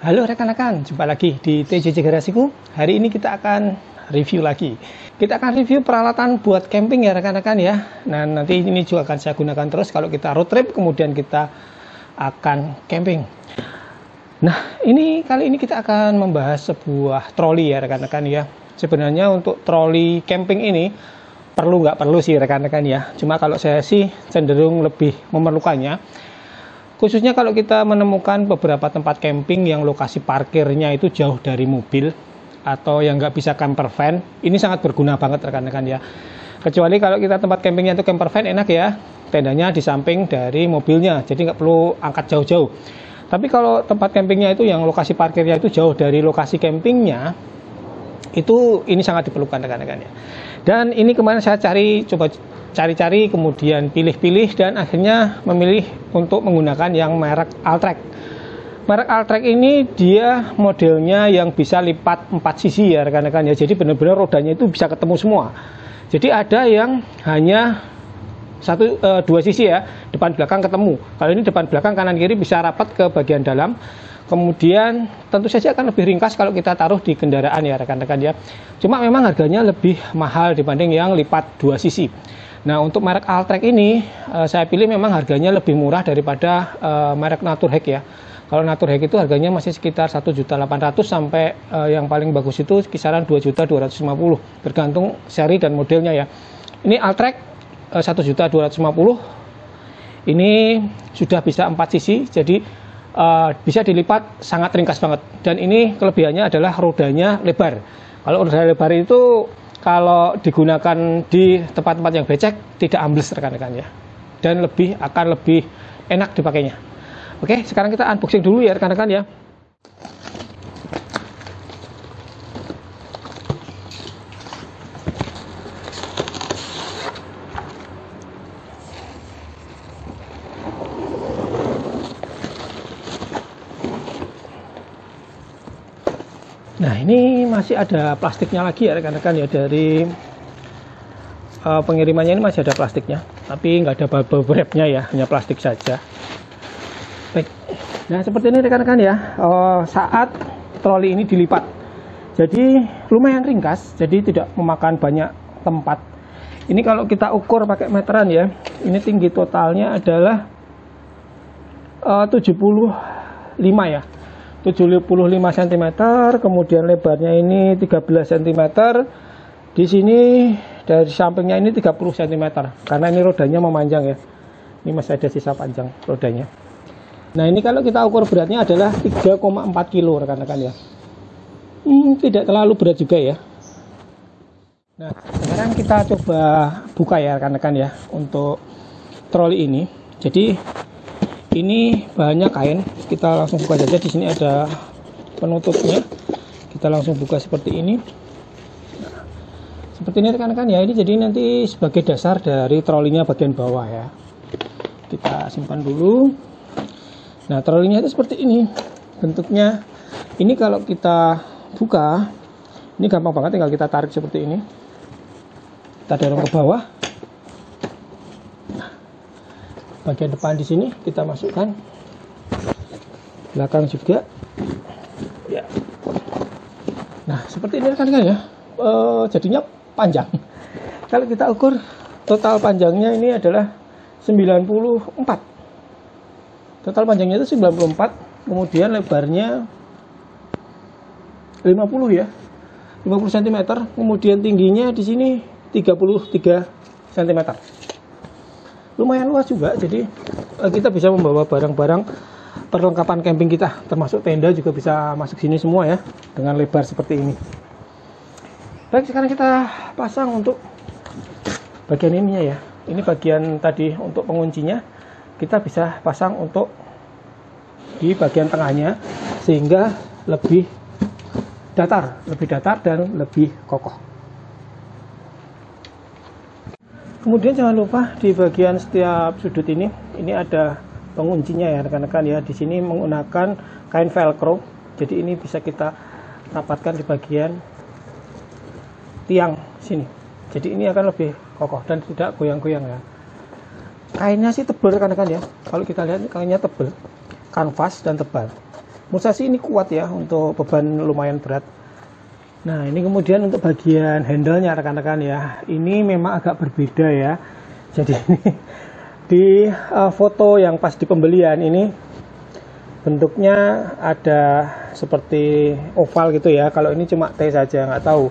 Halo rekan-rekan, jumpa lagi di TJJ Garasiku. Hari ini kita akan review lagi. Kita akan review peralatan buat camping ya rekan-rekan ya. Nah nanti ini juga akan saya gunakan terus kalau kita road trip, kemudian kita akan camping. Nah kali ini kita akan membahas sebuah troli ya rekan-rekan ya. Sebenarnya untuk troli camping ini nggak perlu sih rekan-rekan ya. Cuma kalau saya sih cenderung lebih memerlukannya. Khususnya kalau kita menemukan beberapa tempat camping yang lokasi parkirnya itu jauh dari mobil atau yang nggak bisa camper van, ini sangat berguna banget rekan-rekan ya. Kecuali kalau kita tempat campingnya itu camper van, enak ya, tendanya di samping dari mobilnya, jadi nggak perlu angkat jauh-jauh. Tapi kalau tempat campingnya itu yang lokasi parkirnya itu jauh dari lokasi campingnya, itu ini sangat diperlukan rekan-rekan ya. Dan ini kemarin saya coba cari-cari, kemudian pilih-pilih dan akhirnya memilih untuk menggunakan yang merek Altrek. Merek Altrek ini dia modelnya yang bisa lipat 4 sisi ya rekan-rekan ya. Jadi benar-benar rodanya itu bisa ketemu semua. Jadi ada yang hanya dua sisi ya, depan belakang ketemu. Kalau ini depan belakang kanan kiri bisa rapat ke bagian dalam. Kemudian tentu saja akan lebih ringkas kalau kita taruh di kendaraan ya rekan-rekan ya. Cuma memang harganya lebih mahal dibanding yang lipat 2 sisi. Nah untuk merek Altrek ini saya pilih memang harganya lebih murah daripada merek Naturhack ya. Kalau Naturhack itu harganya masih sekitar 1.800.000 sampai yang paling bagus itu kisaran 2.250.000 tergantung seri dan modelnya ya. Ini Altrek 1.250.000 ini sudah bisa 4 sisi, jadi bisa dilipat sangat ringkas banget. Dan ini kelebihannya adalah rodanya lebar. Kalau roda lebar itu kalau digunakan di tempat-tempat yang becek tidak ambles rekan-rekan ya, dan akan lebih enak dipakainya. Oke, sekarang kita unboxing dulu ya rekan-rekan ya. Nah ini masih ada plastiknya lagi ya rekan-rekan ya, dari pengirimannya ini masih ada plastiknya, tapi nggak ada bubble wrapnya ya, hanya plastik saja. Baik, nah seperti ini rekan-rekan ya, saat troli ini dilipat, jadi lumayan ringkas, jadi tidak memakan banyak tempat. Ini kalau kita ukur pakai meteran ya, ini tinggi totalnya adalah 75 ya. 75 cm, kemudian lebarnya ini 13 cm. Di sini dari sampingnya ini 30 cm. Karena ini rodanya memanjang ya. Ini masih ada sisa panjang rodanya. Nah, ini kalau kita ukur beratnya adalah 3,4 kilo rekan-rekan ya. Tidak terlalu berat juga ya. Nah, sekarang kita coba buka ya rekan-rekan ya untuk troli ini. Jadi ini bahannya kain, kita langsung buka saja. Di sini ada penutupnya, kita langsung buka seperti ini. Nah, seperti ini rekan-rekan ya. Ini jadi nanti sebagai dasar dari trolinya bagian bawah ya. Kita simpan dulu. Nah trolinya itu seperti ini bentuknya. Ini kalau kita buka, ini gampang banget, tinggal kita tarik seperti ini. Kita dorong ke bawah. Bagian depan di sini kita masukkan, belakang juga ya. Nah seperti ini rekan-rekan ya, jadinya panjang. Kalau kita ukur total panjangnya ini adalah 94. Total panjangnya itu 94, kemudian lebarnya 50 ya, 50 cm, kemudian tingginya di sini 33 cm. Lumayan luas juga, jadi kita bisa membawa barang-barang perlengkapan camping kita, termasuk tenda juga bisa masuk sini semua ya, dengan lebar seperti ini. Baik, sekarang kita pasang untuk bagian ininya ya. Ini bagian tadi untuk penguncinya, kita bisa pasang untuk di bagian tengahnya sehingga lebih datar dan lebih kokoh. Kemudian jangan lupa di bagian setiap sudut ini ada penguncinya ya rekan-rekan ya. Di sini menggunakan kain velcro, jadi ini bisa kita rapatkan di bagian tiang sini. Jadi ini akan lebih kokoh dan tidak goyang-goyang ya. Kainnya sih tebal rekan-rekan ya. Kalau kita lihat kainnya tebal, kanvas dan tebal. menurut saya sih ini kuat ya untuk beban lumayan berat. Nah ini kemudian untuk bagian handle-nya rekan-rekan ya, ini memang agak berbeda ya. Jadi ini di foto yang pas di pembelian ini bentuknya ada seperti oval gitu ya. Kalau ini cuma T saja, nggak tahu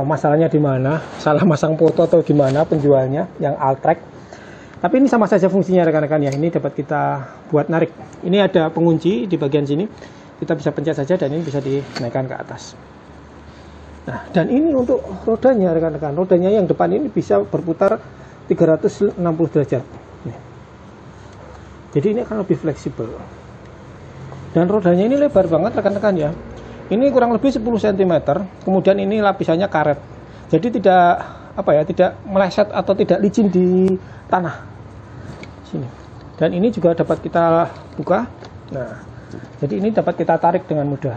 masalahnya di mana, salah masang foto atau gimana penjualnya yang Altrek. Tapi ini sama saja fungsinya rekan-rekan ya. Ini dapat kita buat narik. Ini ada pengunci di bagian sini. Kita bisa pencet saja dan ini bisa dinaikkan ke atas. Nah, dan ini untuk rodanya rekan-rekan. Rodanya yang depan ini bisa berputar 360 derajat. Jadi ini akan lebih fleksibel. Dan rodanya ini lebar banget rekan-rekan ya. Ini kurang lebih 10 cm. Kemudian ini lapisannya karet. Jadi tidak meleset atau tidak licin di tanah. Sini. Dan ini juga dapat kita buka. Nah, jadi ini dapat kita tarik dengan mudah.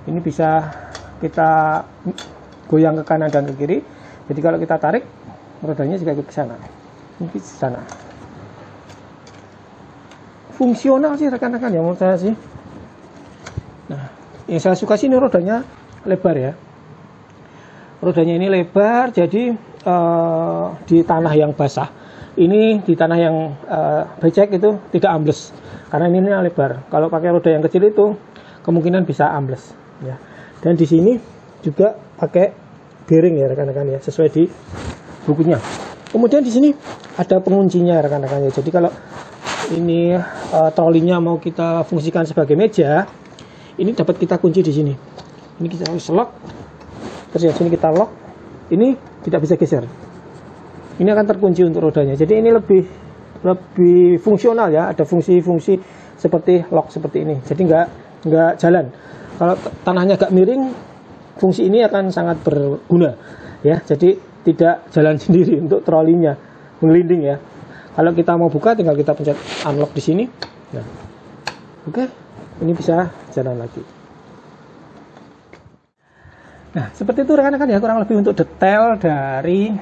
Ini bisa kita goyang ke kanan dan ke kiri. Jadi kalau kita tarik, rodanya juga ikut ke sana. Ini ke sana. Fungsional sih rekan-rekan ya menurut saya sih. Nah, yang saya suka sih ini rodanya lebar ya. Rodanya ini lebar, jadi di tanah yang basah, ini di tanah yang becek itu tidak ambles, karena ini lebar. Kalau pakai roda yang kecil itu kemungkinan bisa ambles. Ya. Dan di sini juga pakai bearing ya rekan-rekan ya, sesuai di bukunya. Kemudian di sini ada penguncinya rekan-rekan ya. Jadi kalau ini trolinya mau kita fungsikan sebagai meja, ini dapat kita kunci di sini. Ini kita harus lock. Terus yang sini kita lock, ini tidak bisa geser. Ini akan terkunci untuk rodanya. Jadi ini lebih fungsional ya. Ada fungsi-fungsi seperti lock seperti ini. Jadi nggak jalan. Kalau tanahnya agak miring, fungsi ini akan sangat berguna ya. Jadi tidak jalan sendiri untuk trolinya mengelinding ya. Kalau kita mau buka, tinggal kita pencet unlock di sini. Nah, oke, ini bisa jalan lagi. Nah, seperti itu rekan-rekan ya, kurang lebih untuk detail dari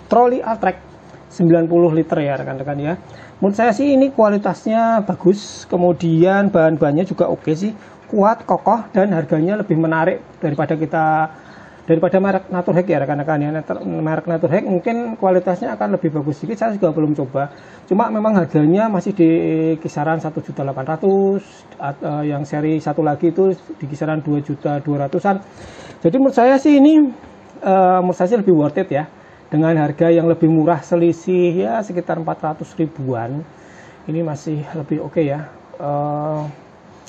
troli Altrek 90 liter ya rekan-rekan ya. Menurut saya sih ini kualitasnya bagus, kemudian bahan-bahannya juga oke sih, kuat, kokoh, dan harganya lebih menarik daripada merek Naturhack ya rekan-rekan ya. Merek Naturhack mungkin kualitasnya akan lebih bagus sedikit, saya juga belum coba. Cuma memang harganya masih di kisaran 1.800.000, yang seri satu lagi itu di kisaran 2.200.000-an. Jadi menurut saya sih ini lebih worth it ya, dengan harga yang lebih murah, selisih ya sekitar 400 ribuan. Ini masih lebih oke ya.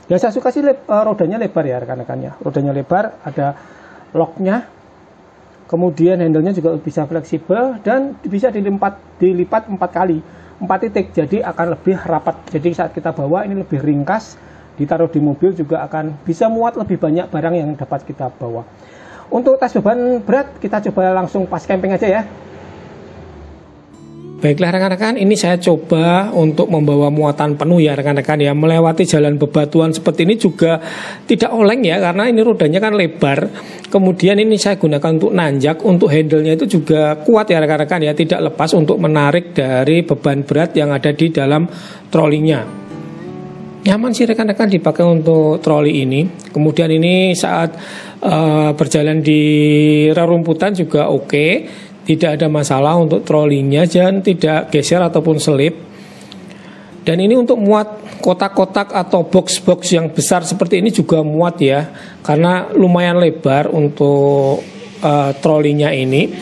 Ya saya suka sih rodanya lebar ya rekan-rekan ya. Rodanya lebar, ada locknya, kemudian handle-nya juga bisa fleksibel dan bisa dilipat 4 kali, 4 titik, jadi akan lebih rapat. Jadi saat kita bawa ini lebih ringkas, ditaruh di mobil juga akan bisa muat lebih banyak barang yang dapat kita bawa. Untuk tes beban berat kita coba langsung pas camping aja ya. Baiklah rekan-rekan, ini saya coba untuk membawa muatan penuh ya rekan-rekan ya. Melewati jalan bebatuan seperti ini juga tidak oleng ya, karena ini rodanya kan lebar. Kemudian ini saya gunakan untuk nanjak, untuk handle-nya itu juga kuat ya rekan-rekan ya, tidak lepas untuk menarik dari beban berat yang ada di dalam trolinya. Nyaman sih rekan-rekan dipakai untuk troli ini. Kemudian ini saat berjalan di rerumputan juga oke. Tidak ada masalah untuk trolinya dan tidak geser ataupun selip. Dan ini untuk muat kotak-kotak atau box-box yang besar seperti ini juga muat ya, karena lumayan lebar untuk trolinya ini.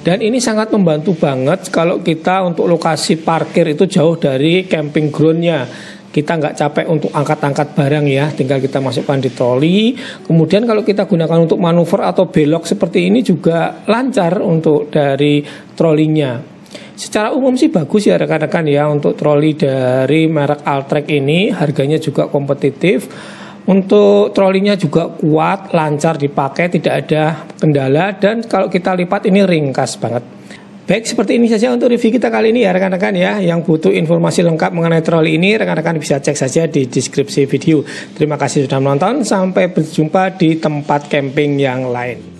Dan ini sangat membantu banget kalau kita untuk lokasi parkir itu jauh dari camping ground-nya. Kita nggak capek untuk angkat-angkat barang ya, tinggal kita masukkan di troli. Kemudian kalau kita gunakan untuk manuver atau belok seperti ini juga lancar untuk dari trolinya. Secara umum sih bagus ya rekan-rekan ya, untuk troli dari merek Altrek ini harganya juga kompetitif. Untuk trolinya juga kuat, lancar dipakai, tidak ada kendala, dan kalau kita lipat ini ringkas banget. Baik, seperti ini saja untuk review kita kali ini ya rekan-rekan ya. Yang butuh informasi lengkap mengenai troli ini, rekan-rekan bisa cek saja di deskripsi video. Terima kasih sudah menonton, sampai berjumpa di tempat camping yang lain.